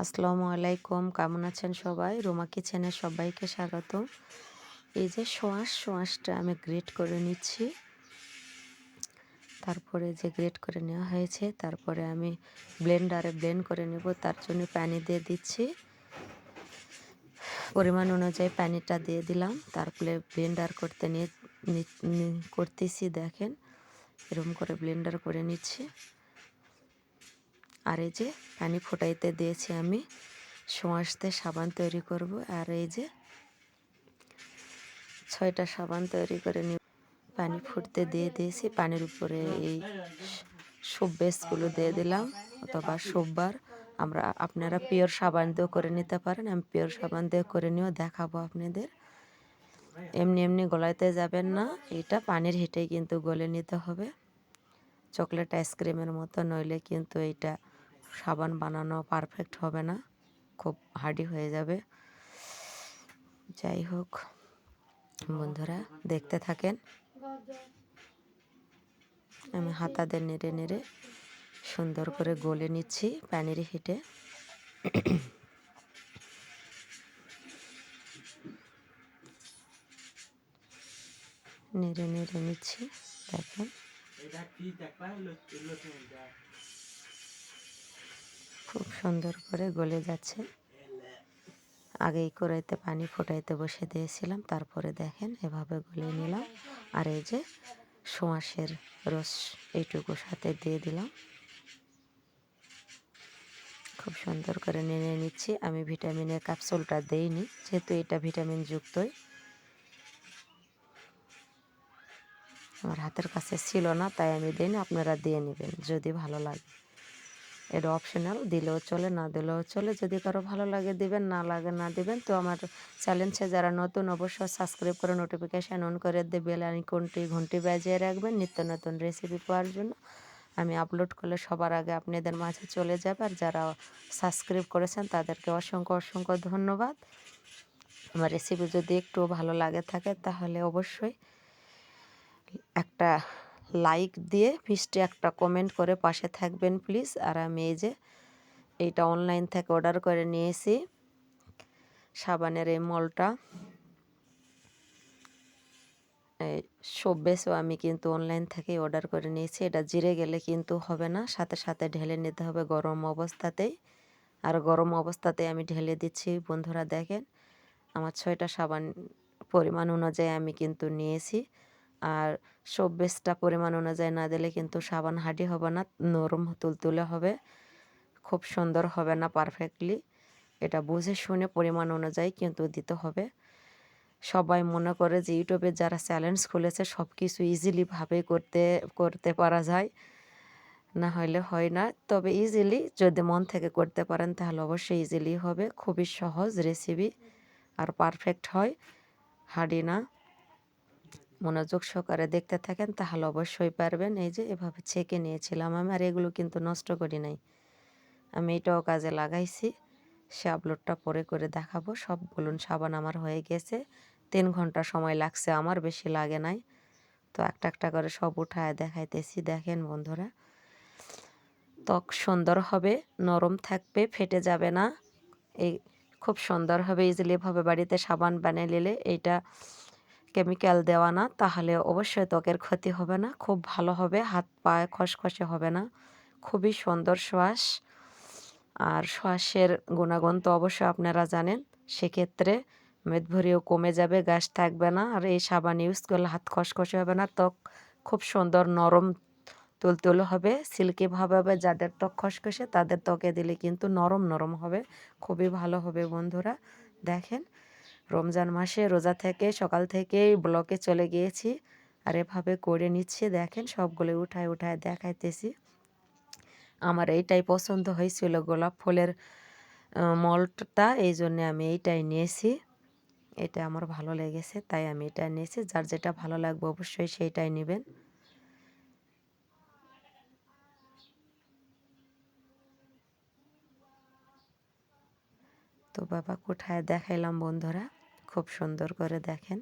আসসালামু আলাইকুম, কেমন আছেন সবাই? রোমা কিচেনে সবাইকে স্বাগত। এই যে সোঁয়াশটা আমি গ্রেট করে নিচ্ছি। তারপরে যে গ্রেট করে নেওয়া হয়েছে, তারপরে আমি ব্লেন্ডারে ব্লেন্ড করে নেব। তার জন্য পানি দিয়ে দিচ্ছি, পরিমাণ অনুযায়ী পানিটা দিয়ে দিলাম। তারপরে ব্লেন্ডার করতে করতেছি, দেখেন এরকম করে ব্লেন্ডার করে নিচ্ছি। আর এই যে পানি ফোটাইতে দিয়েছি আমি, সোঁয়াশতে সাবান তৈরি করব। আর এই যে 6টা সাবান তৈরি করে নিয়ে পানি ফুটতে দিয়ে দিয়েছি। পানির উপরে এই সোপ বেসগুলো দিয়ে দিলাম, অথবা সোপবার আপনারা পিওর সাবান দিয়েও করে নিতে পারেন। আমি পিওর সাবান দিয়ে করে নিয়েও দেখাবো আপনাদের। এমনি এমনি গলাইতে যাবেন না, এটা পানির হিটেই কিন্তু গলে নিতে হবে, চকলেট আইসক্রিমের মতো। নইলে কিন্তু এইটা সাবান বানানো পারফেক্ট হবে না, খুব হার্ডি হয়ে যাবে। যাই হোক বন্ধুরা, দেখতে থাকেন। আমি হাতাতে নেড়ে নেড়ে সুন্দর করে গলে নিচ্ছি পানির হিটে। নেড়ে নেড়ে নিচ্ছি, দেখেন খুব সুন্দর করে গলে যাচ্ছে। আগেই কড়াইতে পানি ফোটাইতে বসে দিয়েছিলাম, তারপরে দেখেন এভাবে গলিয়ে নিলাম। আর এই যে সোঁয়াশের রস এইটুকু সাথে দিয়ে দিলাম, খুব সুন্দর করে নেড়ে নিচ্ছি। আমি ভিটামিনের ক্যাপসুলটা দেইনি, যেহেতু এটা ভিটামিন যুক্তই। আমার হাতের কাছে ছিল না, তাই আমি দিইনি। আপনারা দিয়ে নেবেন যদি ভালো লাগে। এটা অপশনাল, দিলেও চলে, না দিলেও চলে। যদি কারো ভালো লাগে দিবেন, না লাগে না দিবেন। তো আমার চ্যানেলে যারা নতুন, অবশ্যই সাবস্ক্রাইব করে নোটিফিকেশান অন করে দিয়ে বেল আইকনটি ঘন্টি বাজিয়ে রাখবেন নিত্য নতুন রেসিপি পাওয়ার জন্য। আমি আপলোড করলে সবার আগে আপনাদের মাঝে চলে যাবে। আর যারা সাবস্ক্রাইব করেছেন তাদেরকে অসংখ্য অসংখ্য ধন্যবাদ। আমার রেসিপি যদি একটু ভালো লাগে থাকে, তাহলে অবশ্যই একটা লাইক দিয়ে মিষ্টি একটা কমেন্ট করে পাশে থাকবেন প্লিজ। আর আমি এই যে এইটা অনলাইন থেকে অর্ডার করে নিয়েছি, সাবানের এই মলটা। এই সোপ বেসও আমি কিন্তু অনলাইন থেকেই অর্ডার করে নিয়েছি। এটা জিরে গেলে কিন্তু হবে না, সাথে সাথে ঢেলে নিতে হবে গরম অবস্থাতেই। আর গরম অবস্থাতেই আমি ঢেলে দিচ্ছি। বন্ধুরা দেখেন, আমার 6টা সাবান পরিমাণ অনুযায়ী আমি কিন্তু নিয়েছি। আর সোপ বেসটা পরিমাণ অনুযায়ী না দিলে কিন্তু সাবান হাঁডি হবে না, নরম তুলতুলে হবে, খুব সুন্দর হবে না পারফেক্টলি। এটা বুঝে শুনে পরিমাণ অনুযায়ী কিন্তু দিতে হবে। সবাই মনে করে যে ইউটিউবে যারা চ্যালেঞ্জ খুলেছে সব কিছু ইজিলিভাবে করতে পারা যায়, না হলে হয় না। তবে ইজিলি যদি মন থেকে করতে পারেন তাহলে অবশ্যই ইজিলি হবে। খুবই সহজ রেসিপি আর পারফেক্ট হয়, হার্ডি না। মনোযোগ সহকারে দেখতে থাকেন তাহলে অবশ্যই পারবেন। এই যে এভাবে ছেঁকে নিয়েছিলাম আমি, আর এগুলো কিন্তু নষ্ট করি নাই, আমি এটাও কাজে লাগাইছি। সে আপলোডটা পরে করে দেখাবো। সবগুলো সাবান আমার হয়ে গেছে, 3 ঘন্টা সময় লাগছে আমার, বেশি লাগে নাই। তো একটা একটা করে সব উঠায় দেখাইতেছি। দেখেন বন্ধুরা, ত্বক সুন্দর হবে, নরম থাকবে, ফেটে যাবে না। এই খুব সুন্দর হবে। ইজিলিভাবে বাড়িতে সাবান বানিয়ে নিলে, এইটা কেমিক্যাল দেওয়া না, তাহলে অবশ্যই ত্বকের ক্ষতি হবে না, খুব ভালো হবে, হাত পায়ে খসখসে হবে না। খুবই সুন্দর শ্বাস। আর শ্বাসের গুণাগুণ তো অবশ্যই আপনারা জানেন। সেক্ষেত্রে মেদভরিও কমে যাবে, গ্যাস থাকবে না। আর এই সাবান ইউজ করলে হাত খসখসে হবে না, ত্বক খুব সুন্দর নরম তুলতুলে হবে, সিল্কিভাবে হবে। যাদের ত্বক খসখসে তাদের ত্বকে দিলে কিন্তু নরম নরম হবে, খুবই ভালো হবে। বন্ধুরা দেখেন, রমজান মাসে রোজা থেকে সকাল থেকেই ব্লকে চলে গিয়েছি, আর এভাবে করে নিচ্ছি। দেখেন সবগুলো উঠায় উঠায় দেখাইতেছি। আমার এইটাই পছন্দ হয়েছিল, গোলাপ ফুলের মল্টটা, এই জন্যে আমি এইটাই নিয়েছি। এটা আমার ভালো লেগেছে তাই আমি এটা নিয়েছি। যার যেটা ভালো লাগবে অবশ্যই সেইটাই নেবেন। তো বাবা কোঠায় দেখাইলাম বন্ধুরা, খুব সুন্দর করে দেখেন,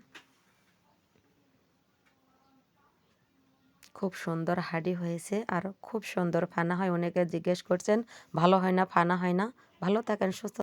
খুব সুন্দর হাঁডি হয়েছে, আর খুব সুন্দর ফানা হয়। অনেকে জিজ্ঞেস করছেন ভালো হয় না, ফানা হয় না। ভালো থাকেন, সুস্থ